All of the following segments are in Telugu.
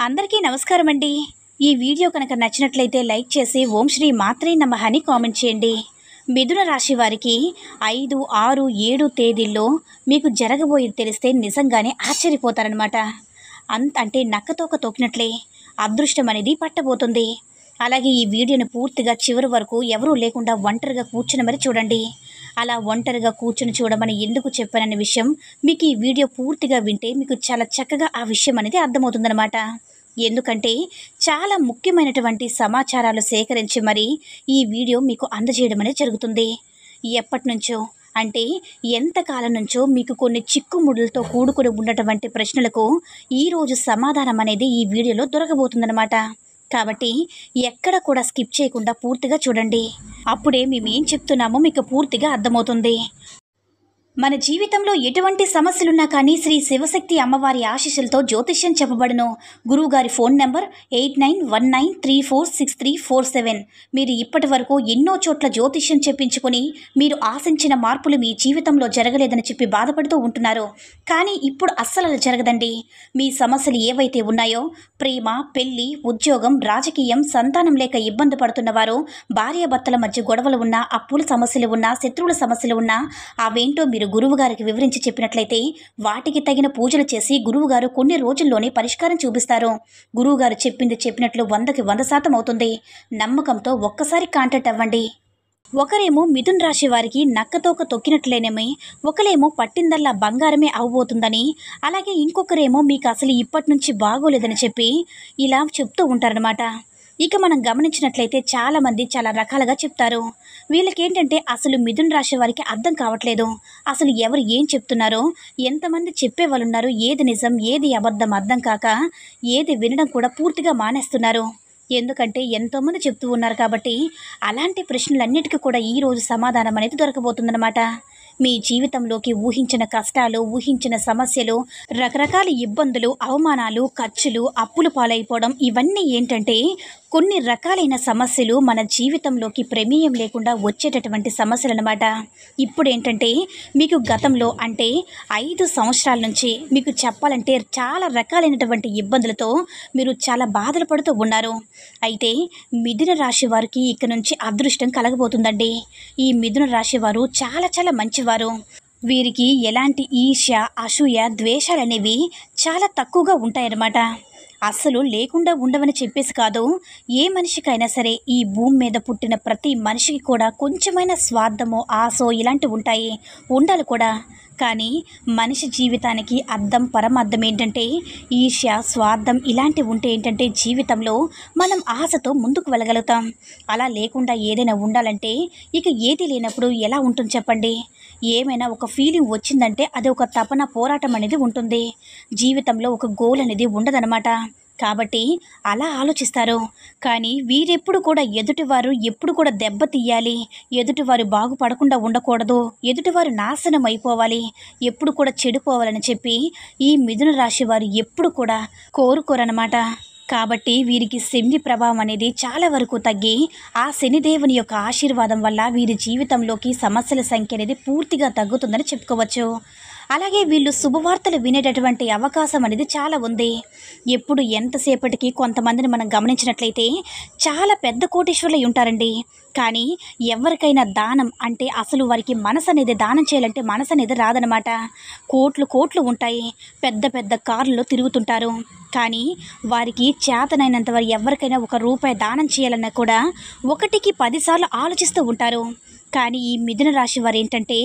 అందరికీ నమస్కారం అండి. ఈ వీడియో కనుక నచ్చినట్లయితే లైక్ చేసి ఓం శ్రీ మాత్రే నమః అని కామెంట్ చేయండి. మిథున రాశి వారికి 5, 6, 7 తేదీల్లో మీకు జరగబోయేది తెలిస్తే నిజంగానే ఆశ్చర్యపోతారనమాట. అంటే నక్కతోక తొక్కినట్లే అదృష్టం అనేది పట్టబోతుంది. అలాగే ఈ వీడియోని పూర్తిగా చివరి వరకు ఎవరూ లేకుండా ఒంటరిగా కూర్చుని మరి చూడండి. అలా ఒంటరిగా కూర్చుని చూడమని ఎందుకు చెప్పాననే విషయం మీకు ఈ వీడియో పూర్తిగా వింటే మీకు చాలా చక్కగా ఆ విషయం అనేది అర్థమవుతుందన్నమాట. ఎందుకంటే చాలా ముఖ్యమైనటువంటి సమాచారాలు సేకరించి మరి ఈ వీడియో మీకు అందజేయడం అనేది జరుగుతుంది. ఎప్పటి నుంచో అంటే ఎంతకాలం నుంచో మీకు కొన్ని చిక్కుముడులతో కూడుకుని ఉన్నటువంటి ప్రశ్నలకు ఈరోజు సమాధానం అనేది ఈ వీడియోలో దొరకబోతుందన్నమాట. కాబట్టి ఎక్కడ కూడా స్కిప్ చేయకుండా పూర్తిగా చూడండి. అప్పుడే మేమేం చెప్తున్నామో మీకు పూర్తిగా అర్థమవుతుంది. మన జీవితంలో ఎటువంటి సమస్యలున్నా కానీ శ్రీ శివశక్తి అమ్మవారి ఆశీస్సులతో జ్యోతిష్యం చెప్పబడును. గురువుగారి ఫోన్ నెంబర్ 8919346347. మీరు ఇప్పటి వరకు ఎన్నో చోట్ల జ్యోతిష్యం చెప్పించుకొని మీరు ఆశించిన మార్పులు మీ జీవితంలో జరగలేదని చెప్పి బాధపడుతూ ఉంటున్నారు. కానీ ఇప్పుడు అస్సలు జరగదండి. మీ సమస్యలు ఏవైతే ఉన్నాయో ప్రేమ, పెళ్లి, ఉద్యోగం, రాజకీయం, సంతానం లేక ఇబ్బంది పడుతున్నవారు, భార్యాభర్తల మధ్య గొడవలు ఉన్నా, అప్పుల సమస్యలు ఉన్నా, శత్రువుల సమస్యలు ఉన్నా అవేంటో మీరు గురువుగారికి వివరించి చెప్పినట్లయితే వాటికి తగిన పూజలు చేసి గురువుగారు కొన్ని రోజుల్లోనే పరిష్కారం చూపిస్తారు. గురువుగారు చెప్పినట్లు 100కి 100% అవుతుంది. నమ్మకంతో ఒక్కసారి కాంటాక్ట్ అవ్వండి. ఒకరేమో మిథున్ రాశి వారికి నక్కతోక తొక్కినట్లేనేమి, ఒకరేమో పట్టిందల్లా బంగారమే అవబోతుందని, అలాగే ఇంకొకరేమో మీకు అసలు ఇప్పటి నుంచి బాగోలేదని చెప్పి ఇలా చెప్తూ ఉంటారనమాట. ఇక మనం గమనించినట్లయితే చాలామంది చాలా రకాలుగా చెప్తారు. వీళ్ళకేంటంటే అసలు మిథున రాశి వారికి అర్థం కావట్లేదు. అసలు ఎవరు ఏం చెప్తున్నారో, ఎంతమంది చెప్పేవాళ్ళు ఉన్నారు, ఏది నిజం ఏది అబద్ధం అర్థం కాక ఏది వినడం కూడా పూర్తిగా మానేస్తున్నారు. ఎందుకంటే ఎంతోమంది చెప్తూ ఉన్నారు కాబట్టి అలాంటి ప్రశ్నలన్నిటికీ కూడా ఈరోజు సమాధానం అనేది దొరకబోతుందన్నమాట. మీ జీవితంలోకి ఊహించిన కష్టాలు, ఊహించిన సమస్యలు, రకరకాల ఇబ్బందులు, అవమానాలు, ఖర్చులు, అప్పులు పాలైపోవడం ఇవన్నీ ఏంటంటే కొన్ని రకాలైన సమస్యలు మన జీవితంలోకి ప్రమేయం లేకుండా వచ్చేటటువంటి సమస్యలు అన్నమాట. ఇప్పుడు ఏంటంటే మీకు గతంలో అంటే 5 సంవత్సరాల నుంచి మీకు చెప్పాలంటే చాలా రకాలైనటువంటి ఇబ్బందులతో మీరు చాలా బాధలు పడుతూ ఉన్నారు. అయితే మిథున రాశి వారికి ఇక నుంచి అదృష్టం కలగబోతుందండి. ఈ మిథున రాశి వారు చాలా చాలా మంచివారు. వీరికి ఎలాంటి ఈర్ష్య, అసూయ, ద్వేషాలనేవి చాలా తక్కువగా ఉంటాయన్నమాట. అస్సలు లేకుండా ఉండవని చెప్పేసి కాదు. ఏ మనిషికైనా సరే ఈ భూమి మీద పుట్టిన ప్రతి మనిషికి కూడా కొంచెమైనా స్వార్థమో, ఆశో ఇలాంటివి ఉంటాయి, ఉండాలి కూడా. కానీ మనిషి జీవితానికి అర్థం, పరమార్థం ఏంటంటే ఈర్ష్య, స్వార్థం ఇలాంటివి ఉంటే ఏంటంటే జీవితంలో మనం ఆశతో ముందుకు వెళ్ళగలుగుతాం. అలా లేకుండా ఏదైనా ఉండాలంటే ఇక ఏది లేనప్పుడు ఎలా ఉంటుంది చెప్పండి. ఏమైనా ఒక ఫీలింగ్ వచ్చిందంటే అది ఒక తపన, పోరాటం అనేది ఉంటుంది. జీవితంలో ఒక గోల్ అనేది ఉండదన్నమాట. కాబట్టి అలా ఆలోచిస్తారు. కానీ వీరెప్పుడు కూడా ఎదుటివారు ఎప్పుడు కూడా దెబ్బతీయాలి, ఎదుటివారు బాగుపడకుండా ఉండకూడదు, ఎదుటివారు నాశనం అయిపోవాలి, ఎప్పుడు కూడా చెడిపోవాలని చెప్పి ఈ మిథున రాశి వారు ఎప్పుడు కూడా కోరుకోరన్నమాట. కాబట్టి వీరికి శని ప్రభావం అనేది చాలా వరకు తగ్గి ఆ శనిదేవుని యొక్క ఆశీర్వాదం వల్ల వీరి జీవితంలోకి సమస్యల సంఖ్య అనేది పూర్తిగా తగ్గుతుందని చెప్పుకోవచ్చు. అలాగే వీళ్ళు శుభవార్తలు వినేటటువంటి అవకాశం అనేది చాలా ఉంది. ఎప్పుడు ఎంతసేపటికి కొంతమందిని మనం గమనించినట్లయితే చాలా పెద్ద కోటీశ్వరులు ఉంటారండి. కానీ ఎవరికైనా దానం అంటే అసలు వారికి మనసు అనేది దానం చేయాలంటే మనసు అనేది రాదనమాట. కోట్లు ఉంటాయి, పెద్ద పెద్ద కార్లలో తిరుగుతుంటారు. కానీ వారికి చేతనైనంత వారు ఎవరికైనా ₹1 దానం చేయాలన్నా కూడా 1కి 10 సార్లు ఆలోచిస్తూ ఉంటారు. కానీ ఈ మిథున రాశి వారు ఏంటంటే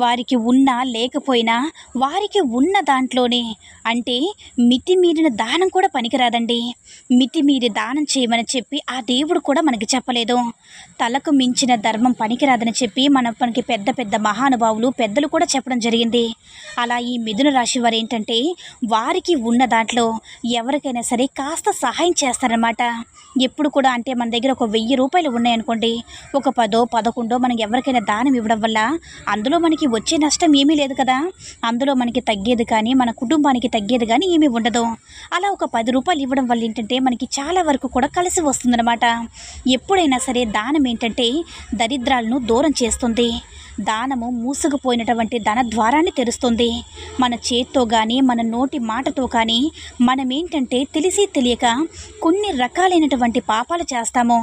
వారికి ఉన్నా లేకపోయినా వారికి ఉన్న దాంట్లోనే అంటే మితిమీరిన దానం కూడా పనికిరాదండి. మితిమీరి దానం చేయమని చెప్పి ఆ దేవుడు కూడా మనకి చెప్పలేదు. తలకు మించిన ధర్మం పనికిరాదని చెప్పి మనకి పెద్ద పెద్ద మహానుభావులు, పెద్దలు కూడా చెప్పడం జరిగింది. అలా ఈ మిథున రాశి వారు ఏంటంటే వారికి ఉన్న దాంట్లో ఎవరికైనా సరే కాస్త సహాయం చేస్తారనమాట. ఎప్పుడు కూడా అంటే మన దగ్గర ఒక ₹1000 ఉన్నాయనుకోండి, ఒక 10, 11 మనం ఎవరికైనా దానం ఇవ్వడం వల్ల అందులో మనకి వచ్చే నష్టం ఏమీ లేదు కదా. అందులో మనకి తగ్గేది కానీ మన కుటుంబానికి తగ్గేది కానీ ఏమీ ఉండదు. అలా ఒక ₹10 ఇవ్వడం వల్ల ఏంటంటే మనకి చాలా వరకు కూడా కలిసి వస్తుందన్నమాట. ఎప్పుడైనా సరే దానం ఏంటంటే దరిద్రాలను దూరం చేస్తుంది. దానము మూసుకుపోయినటువంటి ధన ద్వారాన్ని తెరుస్తుంది. మన చేత్తో కానీ మన నోటి మాటతో కానీ మనమేంటంటే తెలిసి తెలియక కొన్ని రకాలైనటువంటి పాపాలు చేస్తాము.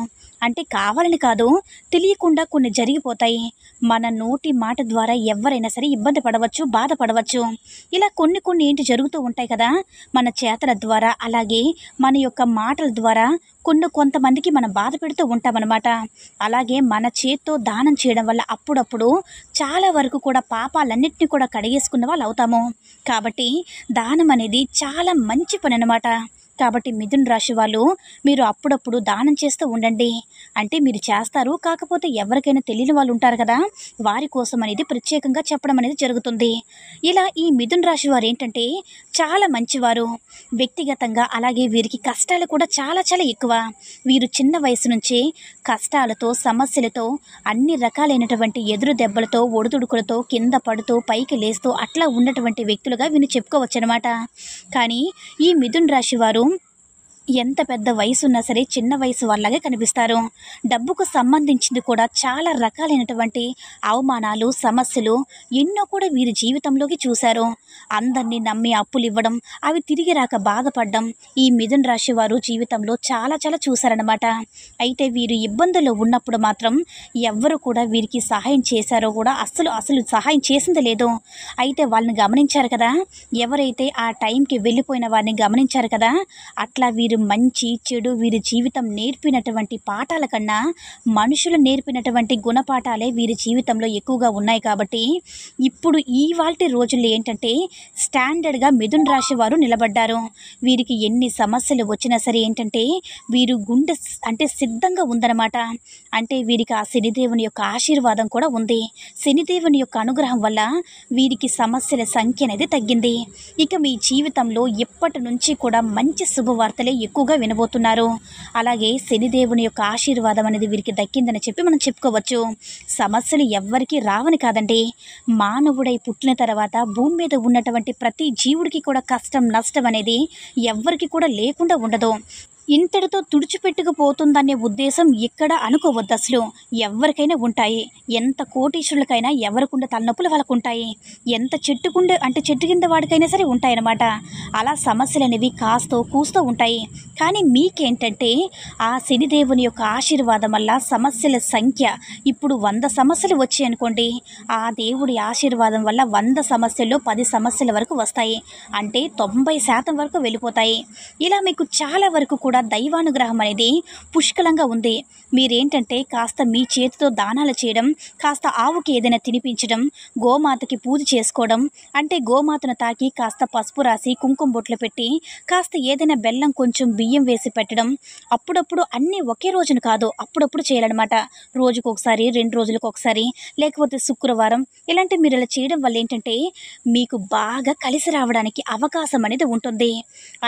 అంటే కావాలని కాదు, తెలియకుండా కొన్ని జరిగిపోతాయి. మన నోటి మాట ద్వారా ఎవరైనా సరే ఇబ్బంది పడవచ్చు, బాధపడవచ్చు. ఇలా కొన్ని ఏంటి జరుగుతూ ఉంటాయి కదా మన చేతల ద్వారా, అలాగే మన యొక్క మాటల ద్వారా కొంతమందికి మనం బాధ పెడుతూ ఉంటామన్నమాట. అలాగే మన చేత్తో దానం చేయడం వల్ల అప్పుడప్పుడు చాలా వరకు కూడా పాపాలన్నింటినీ కూడా కడిగేసుకున్న వాళ్ళు అవుతాము. కాబట్టి దానం అనేది చాలా మంచి పని అన్నమాట. కాబట్టి మిథున రాశి వాళ్ళు మీరు అప్పుడప్పుడు దానం చేస్తూ ఉండండి. అంటే మీరు చేస్తారు, కాకపోతే ఎవరికైనా తెలియని వాళ్ళు ఉంటారు కదా, వారి కోసం అనేది ప్రత్యేకంగా చెప్పడం అనేది జరుగుతుంది. ఇలా ఈ మిథున రాశి వారు ఏంటంటే చాలా మంచివారు వ్యక్తిగతంగా, అలాగే వీరికి కష్టాలు కూడా చాలా చాలా ఎక్కువ. వీరు చిన్న వయసు నుంచే కష్టాలతో, సమస్యలతో, అన్ని రకాలైనటువంటి ఎదురు దెబ్బలతో, ఒడిదుడుకులతో, కింద పడుతూ పైకి లేస్తూ అట్లా ఉన్నటువంటి వ్యక్తులుగా వీరిని చెప్పుకోవచ్చు అనమాట. కానీ ఈ మిథున రాశి వారు ఎంత పెద్ద వయసు ఉన్నా సరే చిన్న వయసు వాళ్ళలాగే కనిపిస్తారు. డబ్బుకు సంబంధించింది కూడా చాలా రకాలైనటువంటి అవమానాలు, సమస్యలు ఎన్నో కూడా వీరి జీవితంలోకి చూశారు. అందరినీ నమ్మి అప్పులు ఇవ్వడం, అవి తిరిగి రాక బాధపడడం ఈ మిథున రాశి వారు జీవితంలో చాలా చాలా చూశారనమాట. అయితే వీరు ఇబ్బందుల్లో ఉన్నప్పుడు మాత్రం ఎవ్వరు కూడా వీరికి సహాయం చేశారో కూడా అసలు సహాయం చేసింది లేదు. అయితే వాళ్ళని గమనించారు కదా, ఎవరైతే ఆ టైంకి వెళ్ళిపోయిన వారిని గమనించారు కదా, అట్లా వీరు మంచి చెడు వీరి జీవితం నేర్పినటువంటి పాఠాల కన్నా మనుషులు నేర్పినటువంటి గుణపాఠాలే వీరి జీవితంలో ఎక్కువగా ఉన్నాయి. కాబట్టి ఇప్పుడు ఇవాల్టి రోజుల్లో ఏంటంటే స్టాండర్డ్గా మిథున రాశి వారు నిలబడ్డారు. వీరికి ఎన్ని సమస్యలు వచ్చినా సరే ఏంటంటే వీరు గుండె అంటే సిద్ధంగా ఉందన్నమాట. అంటే వీరికి ఆ శనిదేవుని యొక్క ఆశీర్వాదం కూడా ఉంది. శనిదేవుని యొక్క అనుగ్రహం వల్ల వీరికి సమస్యల సంఖ్య అనేది తగ్గింది. ఇక మీ జీవితంలో ఎప్పటి నుంచి కూడా మంచి శుభవార్తలే ఎక్కువగా వినబోతున్నారు. అలాగే శనిదేవుని యొక్క ఆశీర్వాదం అనేది వీరికి దక్కిందని చెప్పి మనం చెప్పుకోవచ్చు. సమస్యలు ఎవ్వరికీ రావని కాదండి, మానవుడై పుట్టిన తర్వాత భూమి మీద ఉన్నటువంటి ప్రతి జీవుడికి కూడా కష్టం, నష్టం అనేది ఎవ్వరికి కూడా లేకుండా ఉండదు. ఇంతటితో తుడిచిపెట్టుకుపోతుందనే ఉద్దేశం ఎక్కడ అనుకోవద్దు. అసలు ఎవరికైనా ఉంటాయి. ఎంత కోటీశ్వరులకైనా ఎవరికుండా తలనొప్పులు వాళ్ళకు ఉంటాయి. ఎంత చెట్టు కింద వాడికైనా సరే ఉంటాయన్నమాట. అలా సమస్యలు అనేవి కాస్తో కూస్తూ ఉంటాయి. కానీ మీకేంటంటే ఆ శనిదేవుని యొక్క ఆశీర్వాదం వల్ల సమస్యల సంఖ్య ఇప్పుడు 100 సమస్యలు వచ్చాయి అనుకోండి, ఆ దేవుడి ఆశీర్వాదం వల్ల 100 సమస్యల్లో 10 సమస్యల వరకు వస్తాయి. అంటే 90% వరకు వెళ్ళిపోతాయి. ఇలా మీకు చాలా వరకు కూడా దైవానుగ్రహం అనేది పుష్కలంగా ఉంది. మీరేంటంటే కాస్త మీ చేతితో దానాలు చేయడం, కాస్త ఆవుకి ఏదైనా తినిపించడం, గోమాతకి పూజ చేసుకోవడం, అంటే గోమాతను తాకి కాస్త పసుపు రాసి కుంకుమ బొట్లు పెట్టి కాస్త ఏదైనా బెల్లం కొంచెం బియ్యం వేసి పెట్టడం, అప్పుడప్పుడు అన్నీ ఒకే రోజున కాదు, అప్పుడప్పుడు చేయాలన్నమాట. రోజుకొకసారి, 2 రోజులకు ఒకసారి, లేకపోతే శుక్రవారం, ఇలాంటి మీరు ఇలా చేయడం వల్ల ఏంటంటే మీకు బాగా కలిసి రావడానికి అవకాశం అనేది ఉంటుంది.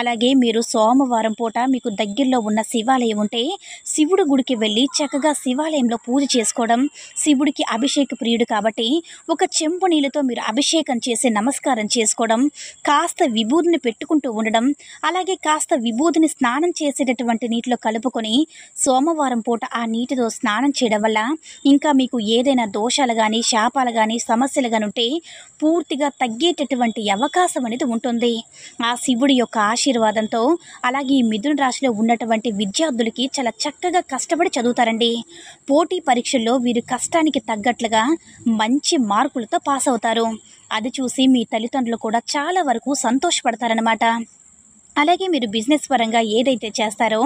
అలాగే మీరు సోమవారం పూట మీకు దగ్గరలో ఉన్న శివాలయం ఉంటే శివుడు గుడికి వెళ్ళి చక్కగా శివాలయంలో పూజ చేసుకోవడం, శివుడికి అభిషేక ప్రియుడు కాబట్టి ఒక చెంబు నీళ్ళతో మీరు అభిషేకం చేసి నమస్కారం చేసుకోవడం, కాస్త విభూదిని పెట్టుకుంటూ ఉండడం, అలాగే కాస్త విభూదిని స్నానం చేసేటటువంటి నీటిలో కలుపుకొని సోమవారం పూట ఆ నీటితో స్నానం చేయడం వల్ల ఇంకా మీకు ఏదైనా దోషాలు కానీ, శాపాలు కానీ, సమస్యలు కానీ ఉంటే పూర్తిగా తగ్గేటటువంటి అవకాశం అనేది ఉంటుంది. ఆ శివుడి యొక్క ఆశీర్వాదంతో అలాగే ఈ మిథున రాశిలో ఉన్నటువంటి విద్యార్థులకి చాలా చక్కగా కష్టపడి చదువుతారండి. పోటీ పరీక్షల్లో వీరు కష్టానికి తగ్గట్లుగా మంచి మార్కులతో పాస్ అవుతారు. అది చూసి మీ తల్లిదండ్రులు కూడా చాలా వరకు సంతోషపడతారన్నమాట. అలాగే మీరు బిజినెస్ పరంగా ఏదైతే చేస్తారో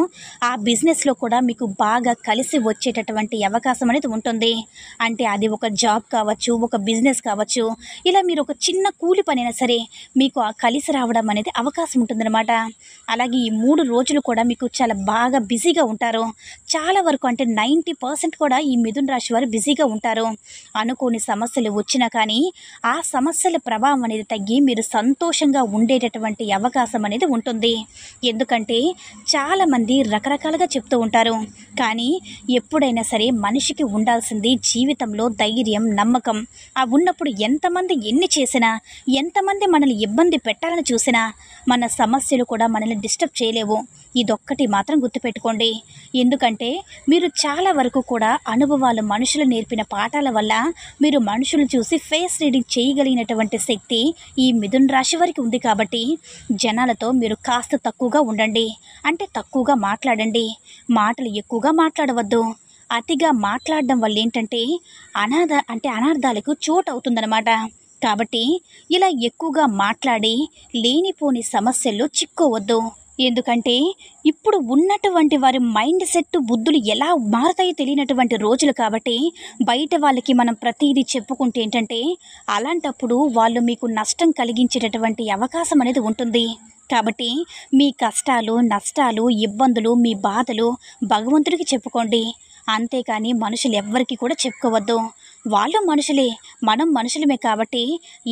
ఆ బిజినెస్లో కూడా మీకు బాగా కలిసి వచ్చేటటువంటి అవకాశం అనేది ఉంటుంది. అంటే అది ఒక జాబ్ కావచ్చు, ఒక బిజినెస్ కావచ్చు, ఇలా మీరు ఒక చిన్న కూలి పనైనా సరే మీకు ఆ కలిసి రావడం అనేది అవకాశం ఉంటుందన్నమాట. అలాగే ఈ 3 రోజులు కూడా మీకు చాలా బాగా బిజీగా ఉంటారు. చాలా వరకు అంటే 90% కూడా ఈ మిథున రాశి వారు బిజీగా ఉంటారు. అనుకోని సమస్యలు వచ్చినా కానీ ఆ సమస్యల ప్రభావం అనేది తగ్గి మీరు సంతోషంగా ఉండేటటువంటి అవకాశం అనేది ఉంటుంది. ఉంటుంది. ఎందుకంటే చాలామంది రకరకాలుగా చెప్తూ ఉంటారు. కానీ ఎప్పుడైనా సరే మనిషికి ఉండాల్సింది జీవితంలో ధైర్యం, నమ్మకం. అవి ఉన్నప్పుడు ఎంతమంది ఎన్ని చేసినా, ఎంతమంది మనల్ని ఇబ్బంది పెట్టాలని చూసినా మన సమస్యలు కూడా మనల్ని డిస్టర్బ్ చేయలేవు. ఇదొక్కటి మాత్రం గుర్తుపెట్టుకోండి. ఎందుకంటే మీరు చాలా వరకు కూడా అనుభవాలు, మనుషులు నేర్పిన పాఠాల వల్ల మీరు మనుషులు చూసి ఫేస్ రీడింగ్ చేయగలిగినటువంటి శక్తి ఈ మిథున రాశి వారికి ఉంది. కాబట్టి జనాలతో మీరు కాస్త తక్కువగా ఉండండి. అంటే తక్కువగా మాట్లాడండి. మాటలు ఎక్కువగా మాట్లాడవద్దు. అతిగా మాట్లాడడం వల్ల ఏంటంటే అనార్థాలకు చోటు అవుతుందన్నమాట. కాబట్టి ఇలా ఎక్కువగా మాట్లాడి లేనిపోని సమస్యల్లో చిక్కోవద్దు. ఎందుకంటే ఇప్పుడు ఉన్నటువంటి వారి మైండ్ సెట్, బుద్ధులు ఎలా మారుతాయో తెలియనటువంటి రోజులు. కాబట్టి బయట వాళ్ళకి మనం ప్రతిదీ చెప్పుకుంటే ఏంటంటే అలాంటప్పుడు వాళ్ళు మీకు నష్టం కలిగించేటటువంటి అవకాశం అనేది ఉంటుంది. కాబట్టి మీ కష్టాలు, నష్టాలు, ఇబ్బందులు, మీ బాధలు భగవంతుడికి చెప్పుకోండి. అంతేకాని మనుషులు ఎవ్వరికి కూడా చెప్పుకోవద్దు. వాళ్ళు మనుషులే, మనం మనుషులమే. కాబట్టి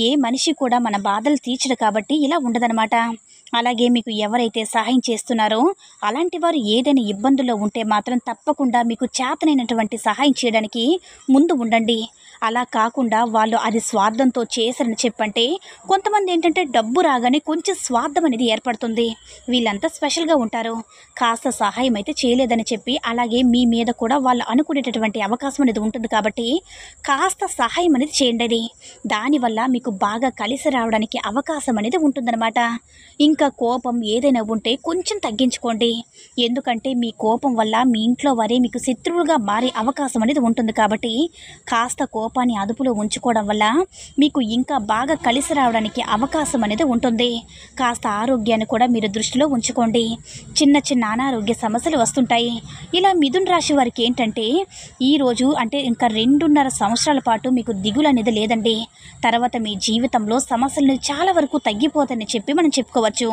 ఏ మనిషి కూడా మన బాధలు తీర్చడు. కాబట్టి ఇలా ఉండదనమాట. అలాగే మీకు ఎవరైతే సహాయం చేస్తున్నారో అలాంటి వారు ఏదైనా ఇబ్బందుల్లో ఉంటే మాత్రం తప్పకుండా మీకు చేతనైనటువంటి సహాయం చేయడానికి ముందు ఉండండి. అలా కాకుండా వాళ్ళు అది స్వార్థంతో చేశారని చెప్పంటే కొంతమంది ఏంటంటే డబ్బు రాగానే కొంచెం స్వార్థం అనేది ఏర్పడుతుంది. వీళ్ళంతా స్పెషల్గా ఉంటారు, కాస్త సహాయం అయితే చేయలేదని చెప్పి అలాగే మీ మీద కూడా వాళ్ళు అనుకునేటటువంటి అవకాశం అనేది ఉంటుంది. కాబట్టి కాస్త సహాయం అనేది చేయండి. దానివల్ల మీకు బాగా కలిసి రావడానికి అవకాశం అనేది ఉంటుందన్నమాట. ఇంకా కోపం ఏదైనా ఉంటే కొంచెం తగ్గించుకోండి. ఎందుకంటే మీ కోపం వల్ల మీ ఇంట్లో వారే మీకు శత్రువులుగా మారే అవకాశం అనేది ఉంటుంది. కాబట్టి కాస్త కోపాన్ని అదుపులో ఉంచుకోవడం వల్ల మీకు ఇంకా బాగా కలిసి రావడానికి అవకాశం అనేది ఉంటుంది. కాస్త ఆరోగ్యాన్ని కూడా మీరు దృష్టిలో ఉంచుకోండి. చిన్న చిన్న అనారోగ్య సమస్యలు వస్తుంటాయి. ఇలా మిథున రాశి వారికి ఏంటంటే ఈరోజు అంటే ఇంకా 2.5 సంవత్సరాల పాటు మీకు దిగులు అనేది లేదండి. తర్వాత మీ జీవితంలో సమస్యలు చాలా వరకు తగ్గిపోతాయని చెప్పి మనం చెప్పుకోవచ్చు.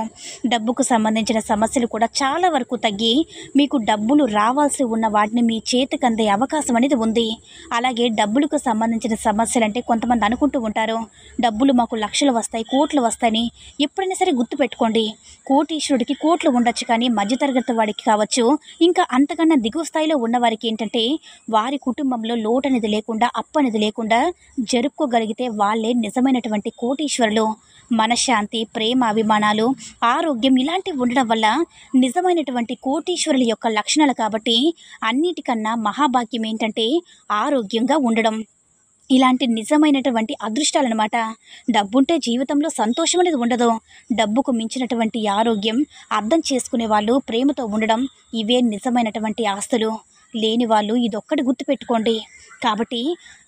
డబ్బుకు సంబంధించిన సమస్యలు కూడా చాలా వరకు తగ్గి మీకు డబ్బులు రావాల్సి ఉన్న వాటిని మీ చేతికి అందే అవకాశం అనేది ఉంది. అలాగే డబ్బులకు సంబంధించిన సమస్యలు అంటే కొంతమంది అనుకుంటూ ఉంటారు, డబ్బులు మాకు లక్షలు వస్తాయి, కోట్లు వస్తాయని. ఎప్పుడైనా సరే గుర్తుపెట్టుకోండి, కోటీశ్వరుడికి కోట్లు ఉండొచ్చు, కానీ మధ్యతరగతి వాడికి కావచ్చు, ఇంకా అంతకన్నా దిగువ స్థాయిలో ఉన్నవారికి ఏంటంటే వారి కుటుంబంలో లోటు అనేది లేకుండా, అప్పు అనేది లేకుండా జరుపుకోగలిగితే వాళ్ళే నిజమైనటువంటి కోటీశ్వరులు. మనశ్శాంతి, ప్రేమ, అభిమానాలు, ఆరోగ్యం ఇలాంటివి ఉండడం వల్ల నిజమైనటువంటి కోటీశ్వరుల యొక్క లక్షణాలు. కాబట్టి అన్నిటికన్నా మహాభాగ్యం ఏంటంటే ఆరోగ్యంగా ఉండడం. ఇలాంటి నిజమైనటువంటి అదృష్టాలన్నమాట. డబ్బుంటే జీవితంలో సంతోషం అనేది ఉండదు. డబ్బుకు మించినటువంటి ఆరోగ్యం, అర్థం చేసుకునే వాళ్ళు, ప్రేమతో ఉండడం, ఇవే నిజమైనటువంటి ఆస్తులు. లేని వాళ్ళు ఇదొక్కటి గుర్తుపెట్టుకోండి. కాబట్టి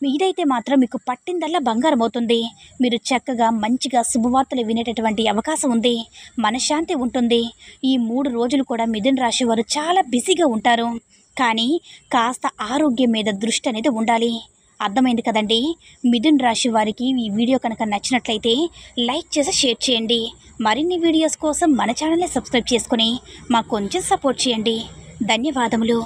ఇదైతే మాత్రం మీకు పట్టిందల్లా బంగారం అవుతుంది. మీరు చక్కగా మంచిగా శుభవార్తలు వినేటటువంటి అవకాశం ఉంది. మనశ్శాంతి ఉంటుంది. ఈ 3 రోజులు కూడా మిథున రాశి వారు చాలా బిజీగా ఉంటారు. కానీ కాస్త ఆరోగ్యం మీద దృష్టి అనేది ఉండాలి. అర్థమైంది కదండి? మిథున రాశి వారికి ఈ వీడియో కనుక నచ్చినట్లయితే లైక్ చేసి షేర్ చేయండి. మరిన్ని వీడియోస్ కోసం మన ఛానల్ని సబ్స్క్రైబ్ చేసుకుని మాకు కొంచెం సపోర్ట్ చేయండి. ధన్యవాదములు.